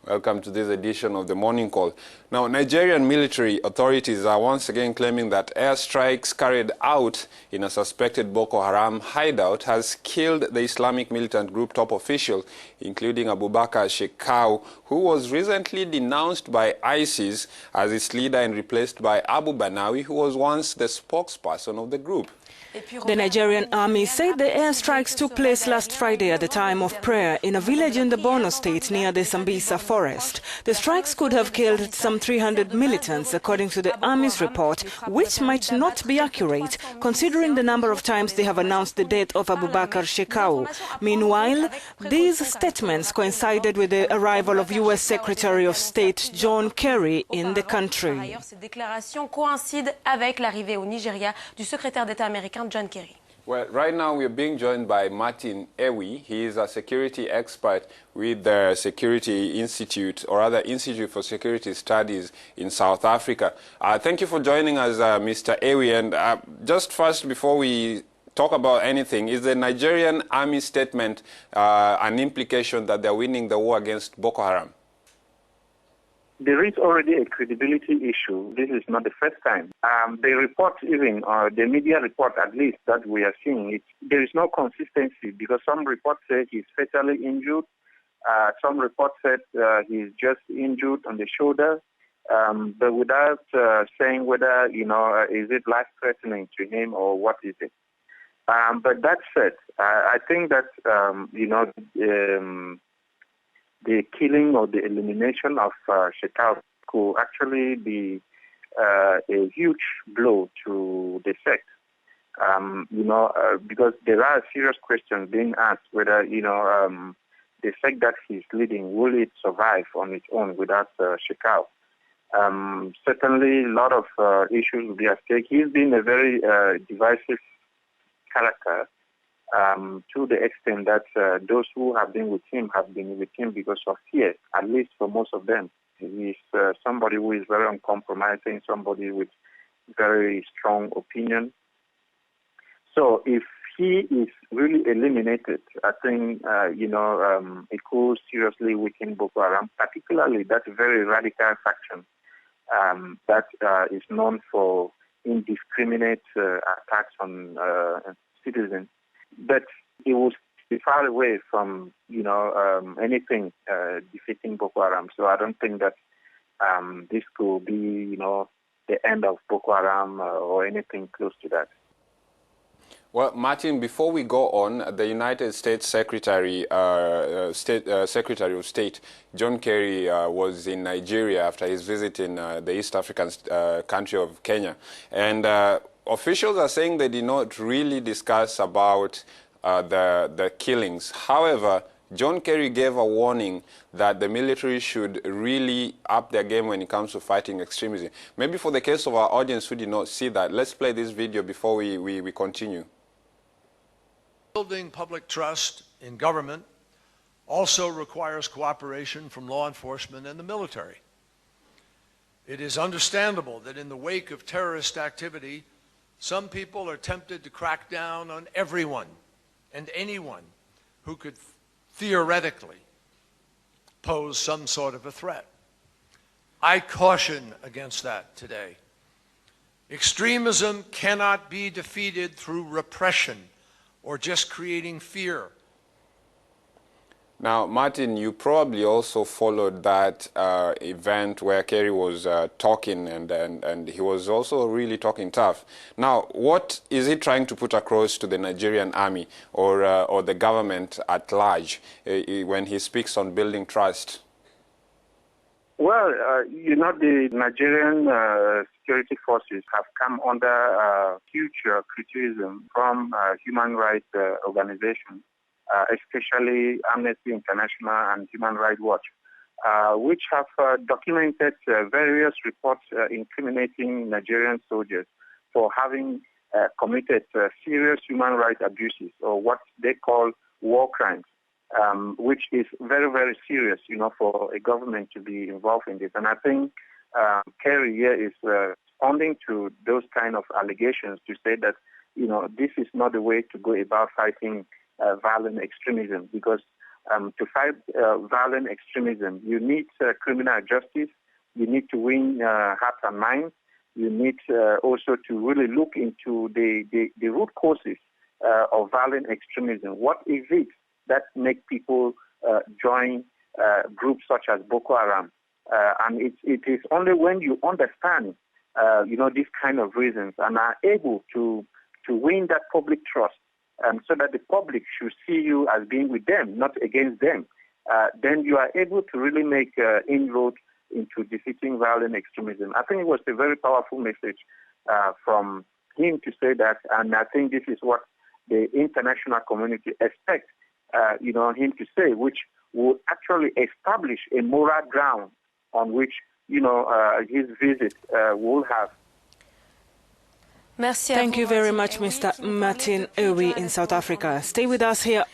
Welcome to this edition of the Morning Call. Now, Nigerian military authorities are once again claiming that airstrikes carried out in a suspected Boko Haram hideout has killed the Islamic militant group top official, including Abubakar Shekau, who was recently denounced by ISIS as its leader and replaced by Abu Barnawi, who was once the spokesperson of the group. The Nigerian army said the airstrikes took place last Friday at the time of prayer in a village in the Borno state near the Sambisa forest. The strikes could have killed some 300 militants, according to the army's report, which might not be accurate, considering the number of times they have announced the death of Abubakar Shekau. Meanwhile, these statements coincided with the arrival of U.S. Secretary of State John Kerry in the country. John Kerry. Well, right now we are being joined by Martin Ewi. He is a security expert with the Security Institute, or rather Institute for Security Studies in South Africa. Thank you for joining us, Mr. Ewi. And just first, before we talk about anything, is the Nigerian Army statement an implication that they're winning the war against Boko Haram? There is already a credibility issue. This is not the first time. The report even, or the media report at least that we are seeing, there is no consistency because some reports say he's fatally injured. Some reports said he's just injured on the shoulder, but without saying whether, is it life-threatening to him or what is it. But that said, I think that, the killing or the elimination of Shekau could actually be a huge blow to the sect. Because there are serious questions being asked whether, the sect that he's leading, will it survive on its own without Shekau? Certainly, a lot of issues will be at stake. He's been a very divisive character. To the extent that those who have been with him because of fear, at least for most of them. He's somebody who is very uncompromising, somebody with very strong opinion. So if he is really eliminated, I think, it could seriously weaken Boko Haram, particularly that very radical faction that is known for indiscriminate attacks on citizens. But it will be far away from, anything defeating Boko Haram. So I don't think that this could be, the end of Boko Haram or anything close to that. Well, Martin, before we go on, the United States Secretary of State, John Kerry, was in Nigeria after his visit in the East African country of Kenya. And officials are saying they did not really discuss about the killings. However, John Kerry gave a warning that the military should really up their game when it comes to fighting extremism. Maybe for the case of our audience who did not see that, let's play this video before we continue. Building public trust in government also requires cooperation from law enforcement and the military. It is understandable that in the wake of terrorist activity, some people are tempted to crack down on everyone and anyone who could theoretically pose some sort of a threat. I caution against that today. Extremism cannot be defeated through repression or just creating fear. Now, Martin, you probably also followed that event where Kerry was talking, and he was also really talking tough. Now, what is he trying to put across to the Nigerian army or the government at large when he speaks on building trust? Well, the Nigerian security forces have come under huge criticism from human rights organizations. Especially Amnesty International and Human Rights Watch, which have documented various reports incriminating Nigerian soldiers for having committed serious human rights abuses, or what they call war crimes, which is very, very serious, for a government to be involved in this. And I think Kerry here is responding to those kind of allegations to say that, this is not the way to go about fighting violent extremism, because To fight violent extremism, you need criminal justice. You need to win hearts and minds. You need also to really look into the root causes of violent extremism. What is it that makes people join groups such as Boko Haram? And it is only when you understand, these kind of reasons and are able to win that public trust, so that the public should see you as being with them, not against them, then you are able to really make inroads into defeating violent extremism. I think it was a very powerful message from him to say that, and I think this is what the international community expects him to say, which would actually establish a moral ground on which his visit will have. Thank you very much, Mr. Martin Ewi in South Africa. Stay with us here.